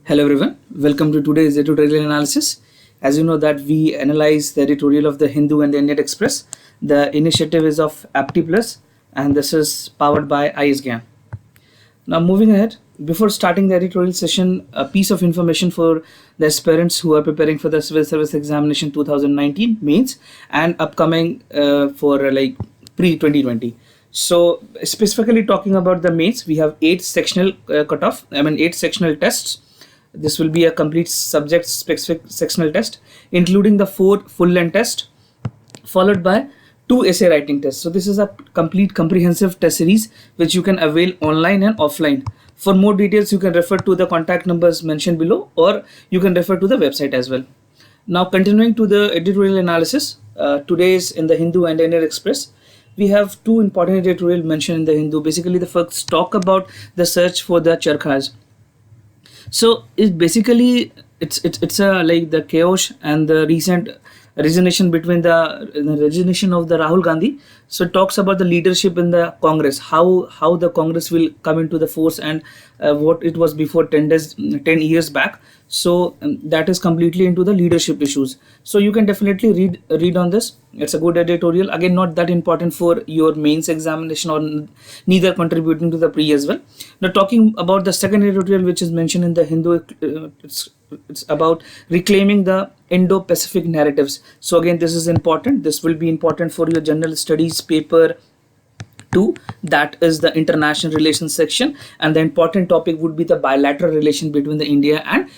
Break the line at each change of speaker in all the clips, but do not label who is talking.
Hello everyone, welcome to today's editorial analysis. As you know that we analyze the editorial of the Hindu and the Indian Express. The initiative is of Apti Plus and this is powered by ISGAN. Now moving ahead, before starting the editorial session, a piece of information for the aspirants who are preparing for the Civil Service Examination 2019 mains and upcoming for pre-2020. So specifically talking about the mains, we have 8 sectional 8 sectional tests. This will be a complete subject specific sectional test, including the 4 full length tests, followed by 2 essay writing tests. So this is a complete comprehensive test series which you can avail online and offline. For more details, you can refer to the contact numbers mentioned below, or you can refer to the website as well. Now continuing to the editorial analysis, today's in the Hindu and Indian Express, we have 2 important editorial mentioned in the Hindu. Basically, the first talk about the search for the charkhas. So it's basically it's the chaos and the recent resignation between the resignation of the Rahul Gandhi. So it talks about the leadership in the Congress, how the Congress will come into the force, and what it was before 10 years back. So that is completely into the leadership issues. So you can definitely read on this. It's a good editorial. Again, not that important for your mains examination, or neither contributing to the pre as well. Now talking about the second editorial which is mentioned in the Hindu, it's about reclaiming the Indo-Pacific narratives. So again, this is important. This will be important for your general studies paper 2, that is the international relations section, and the important topic would be the bilateral relation between the India and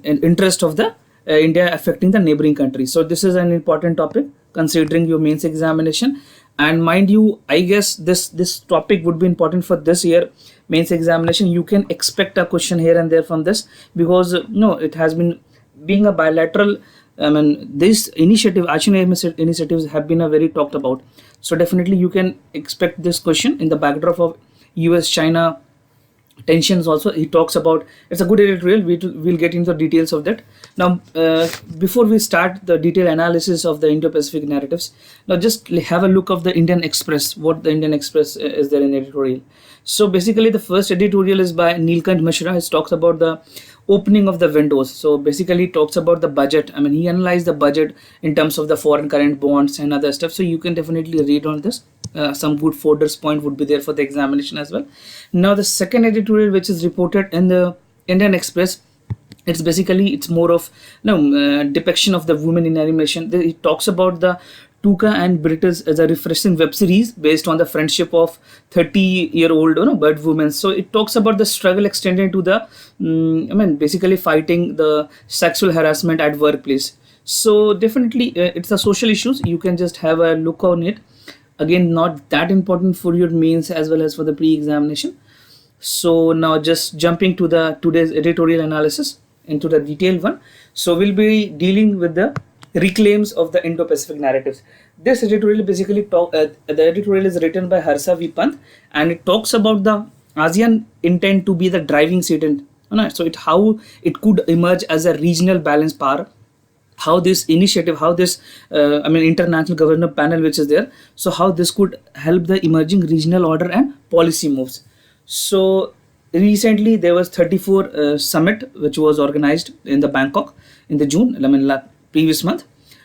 interest of the India affecting the neighboring countries. So this is an important topic considering your mains examination. And mind you, I guess this topic would be important for this year mains examination. You can expect a question here and there from this, because it has been being a bilateral. This initiative, ASEAN initiatives have been a very talked about. So definitely you can expect this question in the backdrop of US-China tensions also. He talks about, it's a good editorial. We'll get into the details of that. Now, before we start the detailed analysis of the Indo-Pacific narratives, now just have a look of the Indian Express, what the Indian Express is there in editorial. So basically the first editorial is by Neelkant Mishra. He talks about the opening of the windows. So basically talks about the budget. He analyzed the budget in terms of the foreign current bonds and other stuff. So you can definitely read on this. Some good folders point would be there for the examination as well. Now the second editorial which is reported in the Indian Express, it's more of depiction of the women in animation. It talks about the Tuka and British as a refreshing web series based on the friendship of 30-year-old bird women. So it talks about the struggle extended to the basically fighting the sexual harassment at workplace. So definitely it's a social issues. You can just have a look on it. Again, not that important for your mains as well as for the pre-examination. So now just jumping to the today's editorial analysis into the detailed one. So we'll be dealing with the reclaims of the Indo-Pacific narratives. This editorial basically the editorial is written by Harsha V. Pant, and it talks about the ASEAN intent to be the driving seat in, so how it could emerge as a regional balance power, how this initiative, how this international governor panel which is there, so how this could help the emerging regional order and policy moves. So recently there was 34 summit which was organized in the Bangkok in the June, previous month.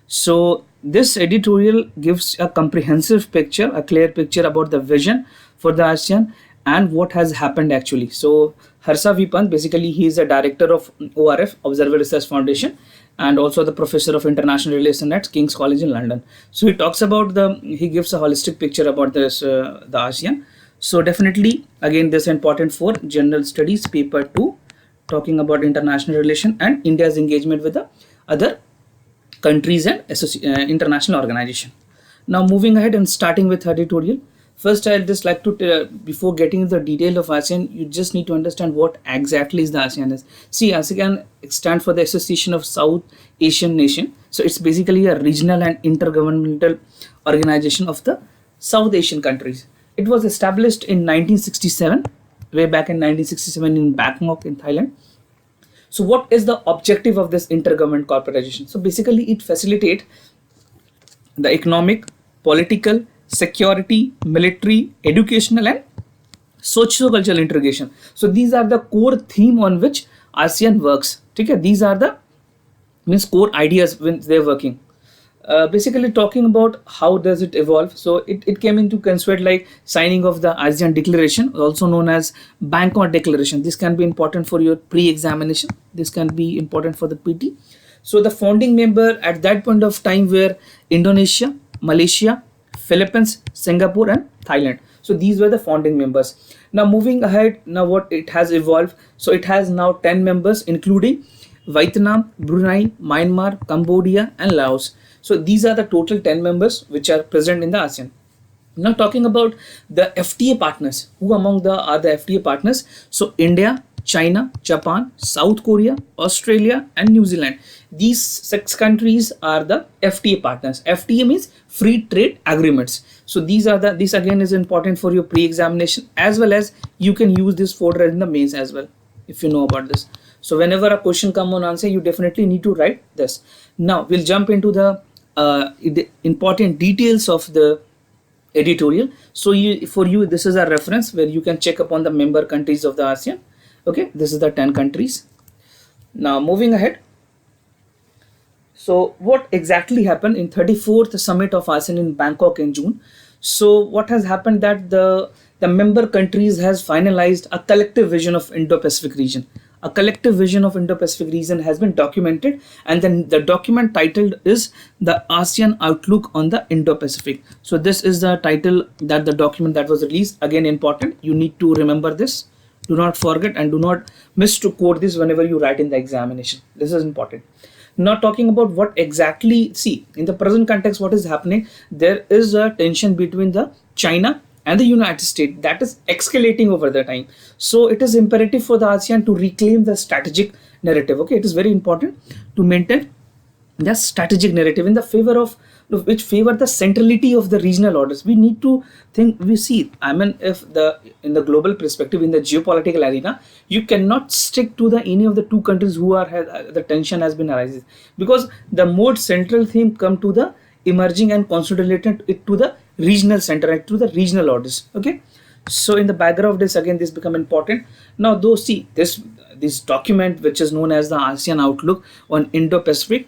So this editorial gives a comprehensive picture, a clear picture about the vision for the ASEAN and what has happened actually. So Harsha V. Pant, basically he is a director of ORF, Observer Research Foundation, and also the professor of international relations at King's College in London. So he talks about he gives a holistic picture about this the ASEAN. So definitely again this is important for general studies paper 2, talking about international relation and India's engagement with the other countries and international organization. Now moving ahead and starting with editorial. First, I'd just like to, before getting into the detail of ASEAN, you just need to understand what exactly is the ASEAN is. See, ASEAN stands for the Association of South Asian Nation. So it's basically a regional and intergovernmental organization of the South Asian countries. It was established in 1967, way back in 1967 in Bangkok in Thailand. So what is the objective of this intergovernment corporation? So basically it facilitates the economic, political, security, military, educational and socio-cultural integration. So these are the core theme on which ASEAN works. Okay, these are the means core ideas when they're working. Basically talking about how does it evolve. So it came into concept like signing of the ASEAN Declaration, also known as Bangkok Declaration. This can be important for your pre-examination. This can be important for the PT. So the founding member at that point of time were Indonesia, Malaysia, Philippines, Singapore, and Thailand. So these were the founding members. Now moving ahead, now what it has evolved. So it has now 10 members, including Vietnam, Brunei, Myanmar, Cambodia, and Laos. So these are the total 10 members which are present in the ASEAN. Now talking about the FTA partners, who among the are the FTA partners? So India, China, Japan, South Korea, Australia, and New Zealand. These 6 countries are the FTA partners. FTA means free trade agreements. So these are the, this again is important for your pre-examination, as well as you can use this folder in the mains as well if you know about this. So whenever a question come on answer, you definitely need to write this. Now we'll jump into the important details of the editorial. So for you, this is a reference where you can check upon the member countries of the ASEAN. Okay, this is the 10 countries. Now moving ahead. So what exactly happened in 34th summit of ASEAN in Bangkok in June? So what has happened that the member countries has finalized a collective vision of Indo-Pacific region. A collective vision of Indo-Pacific region has been documented, and then the document titled is the ASEAN Outlook on the Indo-Pacific. So this is the title that the document that was released. Again, important, you need to remember this. Do not forget and do not miss to quote this whenever you write in the examination. This is important. Now talking about what exactly, see in the present context what is happening, there is a tension between the China and the United States that is escalating over the time. So it is imperative for the ASEAN to reclaim the strategic narrative. Okay, it is very important to maintain the strategic narrative in the favor of which favor the centrality of the regional orders. We need to think, we see, I mean, if the in the global perspective, in the geopolitical arena, you cannot stick to the any of the two countries who are the tension has been arising, because the more central theme come to the emerging and consolidated it to the regional center, to the regional orders. Okay, so in the background of this, again this become important. Now though, see this document which is known as the ASEAN Outlook on Indo-Pacific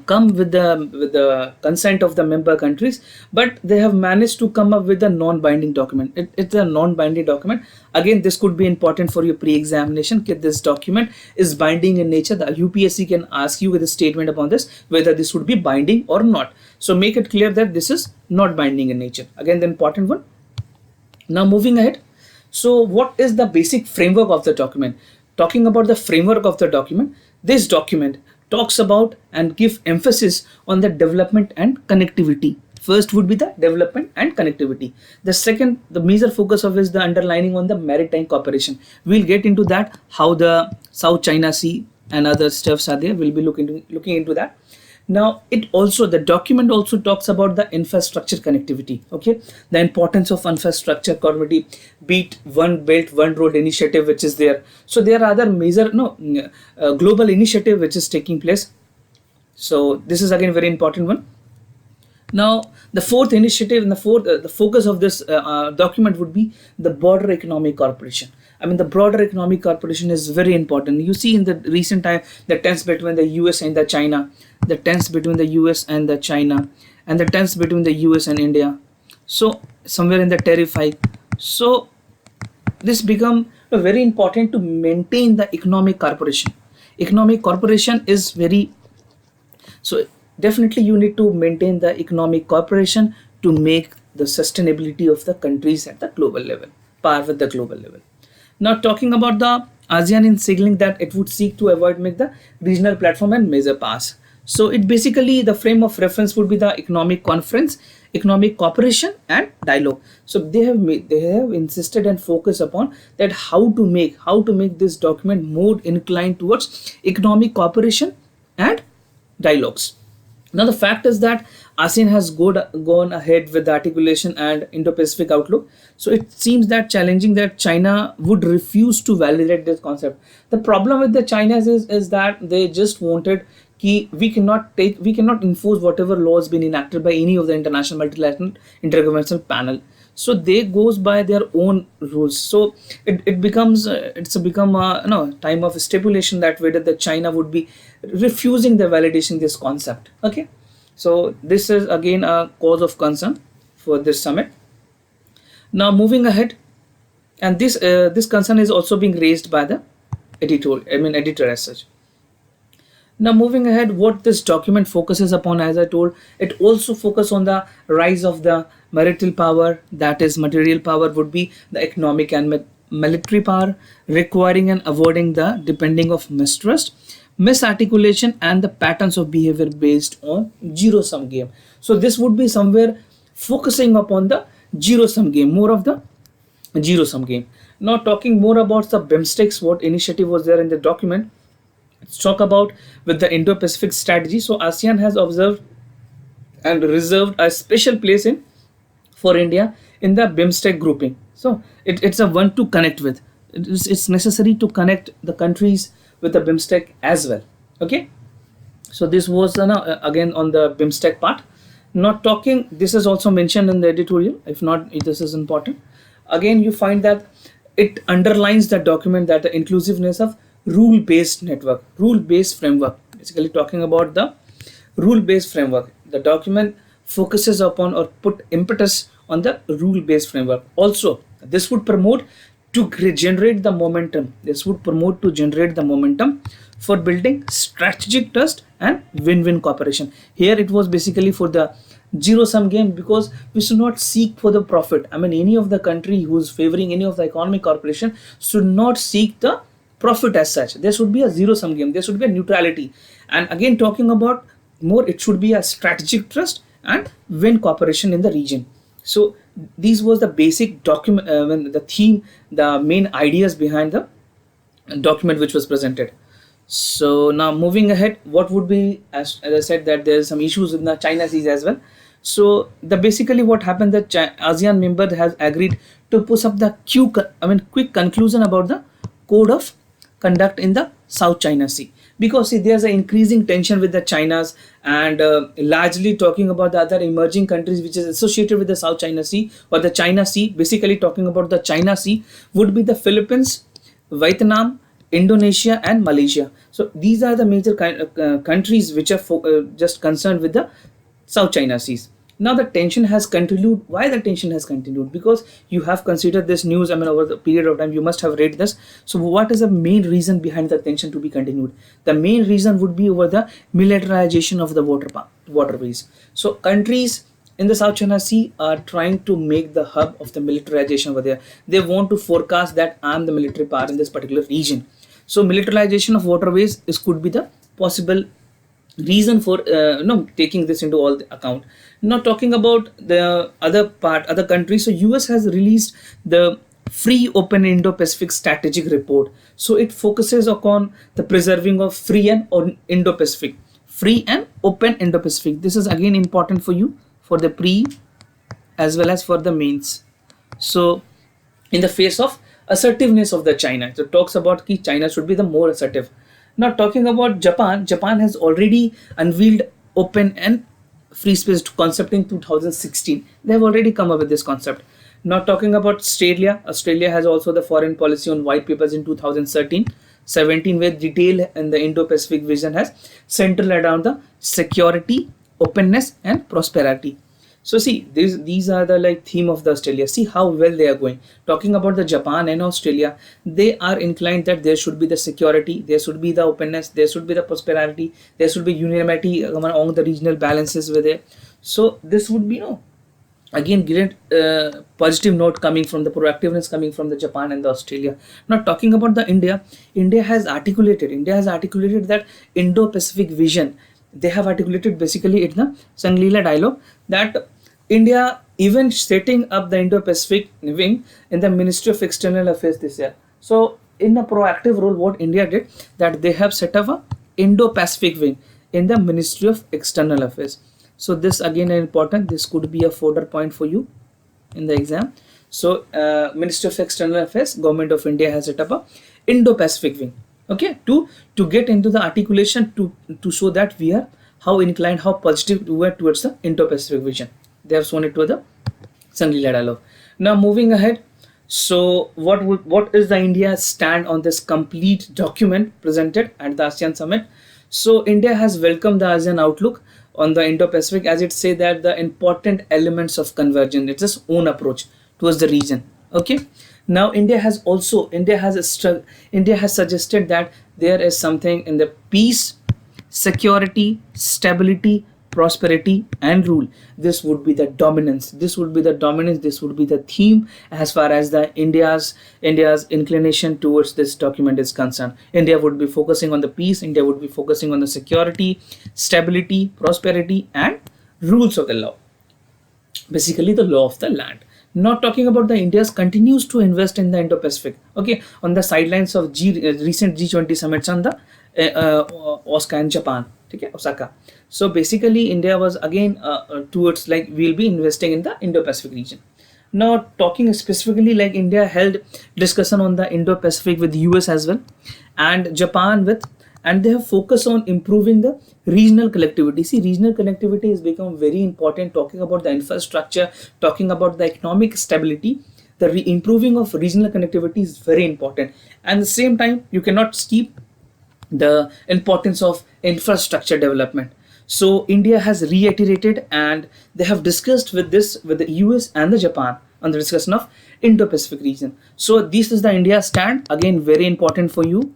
come with the consent of the member countries, but they have managed to come up with a non-binding document. It's a non-binding document. Again, this could be important for your pre-examination. This document is binding in nature. The UPSC can ask you with a statement upon this whether this would be binding or not. So make it clear that this is not binding in nature. Again, the important one. Now moving ahead. So what is the basic framework of the document? Talking about the framework of the document, this document talks about and give emphasis on the development and connectivity. First would be the development and connectivity. The second, the major focus of is the underlining on the maritime cooperation. We'll get into that, how the South China Sea and other stuffs are there. We'll be looking into that. Now it also, the document also talks about the infrastructure connectivity. Okay, the importance of infrastructure connectivity, be it one belt one road initiative which is there. So there are other major global initiative which is taking place. So this is again very important one. Now the fourth initiative and the focus of this document would be the broader economic cooperation. I mean, the broader economic cooperation is very important. You see in the recent time, the tension between the US and the China, the tension between the US and the China, and the tension between the US and India. So somewhere in the tariff hike. So this become very important to maintain the economic cooperation. Economic cooperation is very, so definitely you need to maintain the economic cooperation to make the sustainability of the countries at the global level, par with the global level. Now talking about the ASEAN in signaling that it would seek to avoid make the regional platform and major pass. So it basically, the frame of reference would be the economic conference, economic cooperation and dialogue. So they have insisted and focused upon that how to make this document more inclined towards economic cooperation and dialogues. Now the fact is that ASEAN has gone ahead with the articulation and Indo-Pacific outlook. So it seems that challenging that China would refuse to validate this concept. The problem with the China is that they just wanted we cannot enforce whatever laws been enacted by any of the international multilateral intergovernmental panel. so they goes by their own rules. So it becomes it's become a time of stipulation that whether the China would be refusing the validation this concept. Okay, so this is again a cause of concern for this summit. Now moving ahead, and this concern is also being raised by the editor as such. Now moving ahead, what this document focuses upon, as I told, it also focuses on the rise of the marital power, that is material power would be the economic and military power, requiring and avoiding the depending of mistrust, misarticulation, and the patterns of behavior based on zero sum game. So this would be somewhere focusing upon the zero sum game, more of the zero sum game. Now talking more about the BIMSTECs, what initiative was there in the document. Let's talk about with the Indo-Pacific strategy. So ASEAN has observed and reserved a special place in for India in the BIMSTEC grouping. So it's a one to connect with. It's necessary to connect the countries with the BIMSTEC as well. Okay, so this was again on the BIMSTEC part. Not talking, this is also mentioned in the editorial. If not, this is important. Again, you find that it underlines the document that the inclusiveness of rule-based network, rule-based framework, basically talking about the rule-based framework. The document focuses upon or put impetus on the rule-based framework. Also, this would promote to generate the momentum. This would promote to generate the momentum for building strategic trust and win-win cooperation. Here it was basically for the zero-sum game, because we should not seek for the profit. I mean, any of the country who's favoring any of the economic corporation should not seek the profit as such. There should be a zero-sum game. There should be a neutrality. And again, talking about more, it should be a strategic trust and win cooperation in the region. So these was the basic document, the theme, the main ideas behind the document which was presented. So now moving ahead, what would be, as I said, that there's some issues in the China Seas as well. So the basically what happened, that ASEAN member has agreed to push up the quick conclusion about the code of conduct in the South China Sea, because see, there's an increasing tension with the Chinas, and largely talking about the other emerging countries which is associated with the South China Sea or the China Sea. Basically talking about the China Sea would be the Philippines, Vietnam, Indonesia, and Malaysia. So these are the major countries which are just concerned with the South China Seas. Now the tension has continued. Why the tension has continued? Because you have considered this news, I mean, over the period of time, you must have read this. So what is the main reason behind the tension to be continued? The main reason would be over the militarization of the waterways. So countries in the South China Sea are trying to make the hub of the militarization over there. They want to forecast that I'm the military power in this particular region. So militarization of waterways could be the possible reason for taking this into all the account. Not talking about the other countries. So US has released the free open Indo-Pacific strategic report. So it focuses upon the preserving of free and Indo-Pacific, free and open Indo-Pacific. This is again important for you for the pre as well as for the mains. So in the face of assertiveness of the China, so it talks about ki China should be the more assertive. Now talking about Japan, Japan has already unveiled open and free space concept in 2016. They have already come up with this concept. Now talking about Australia, Australia has also the foreign policy on white papers in 2017, where detail in the Indo-Pacific vision has centered around the security, openness, and prosperity. So see, these are the like theme of the Australia. See how well they are going. Talking about the Japan and Australia, they are inclined that there should be the security, there should be the openness, there should be the prosperity, there should be unanimity among the regional balances with it. So this would be again great positive note coming from the proactiveness coming from the Japan and the Australia. Now talking about the India has articulated that Indo-Pacific vision. They have articulated basically in the Shangri-La dialogue that India even setting up the Indo-Pacific wing in the Ministry of External Affairs this year. So in a proactive role, what India did, that they have set up a Indo-Pacific wing in the Ministry of External Affairs. So this again is important. This could be a fodder point for you in the exam. So Ministry of External Affairs, Government of India has set up a Indo-Pacific wing. Okay, to get into the articulation to show that we are how inclined, how positive we are towards the Indo-Pacific vision. They have shown it to the Shangri-La dialogue. Now moving ahead, so what is the India's stand on this complete document presented at the ASEAN summit? So India has welcomed the ASEAN outlook on the Indo-Pacific, as it say that the important elements of convergence, it's its own approach towards the region. Okay. Now India has suggested that there is something in the peace, security, stability, prosperity, and rule. This would be the dominance. This would be the theme as far as the India's inclination towards this document is concerned. India would be focusing on the peace. India would be focusing on the security, stability, prosperity, and rules of the law. Basically, the law of the land. Not talking about the India's continues to invest in the Indo-Pacific. Okay, on the sidelines of recent G20 summits on the Osaka and Japan. Okay, Osaka. So basically, India was again towards like we'll be investing in the Indo-Pacific region. Now talking specifically, like India held discussion on the Indo-Pacific with US as well, and Japan with, and they have focused on improving the regional connectivity. See, regional connectivity has become very important. Talking about the infrastructure, talking about the economic stability, the improving of regional connectivity is very important. And at the same time, you cannot steep the importance of infrastructure development. So India has reiterated, and they have discussed with the US and the Japan on the discussion of Indo-Pacific region. So this is the India stand. Again, very important for you.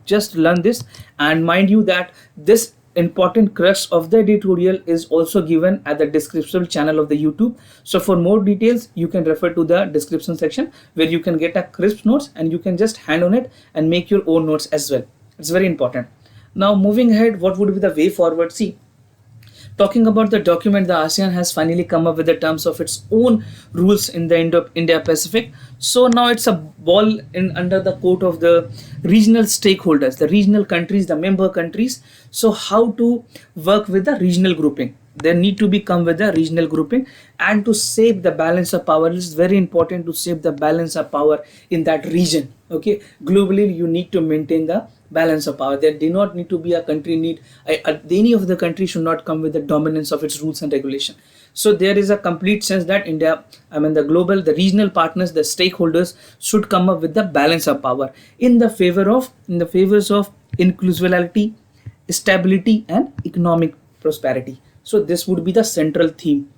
Just learn this, and mind you that this important crux of the editorial is also given at the description channel of the YouTube. So for more details, you can refer to the description section, where you can get a crisp notes, and you can just hand on it and make your own notes as well. It's very important. Now moving ahead, what would be the way forward? See, talking about the document, the ASEAN has finally come up with the terms of its own rules in the Indo-Pacific. So now it's a ball in under the court of the regional stakeholders, the regional countries, the member countries. So how to work with the regional grouping? They need to become with the regional grouping, and to shape the balance of power. It's very important to shape the balance of power in that region. Okay, globally you need to maintain the balance of power. There do not need to be a country any of the country should not come with the dominance of its rules and regulation. So there is a complete sense that the regional partners, the stakeholders should come up with the balance of power in the favors of inclusivity, stability, and economic prosperity. So this would be the central theme,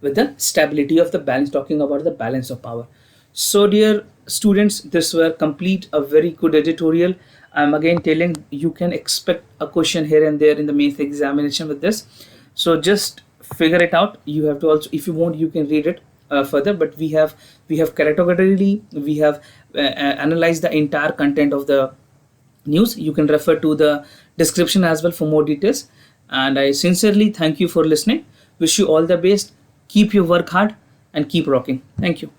with the stability of the balance, talking about the balance of power. So dear students, this were complete a very good editorial. I'm again telling you can expect a question here and there in the main examination with this. So just figure it out. You have to also, if you want, you can read it further. But we have categorically analyzed the entire content of the news. You can refer to the description as well for more details. And I sincerely thank you for listening. Wish you all the best. Keep your work hard and keep rocking. Thank you.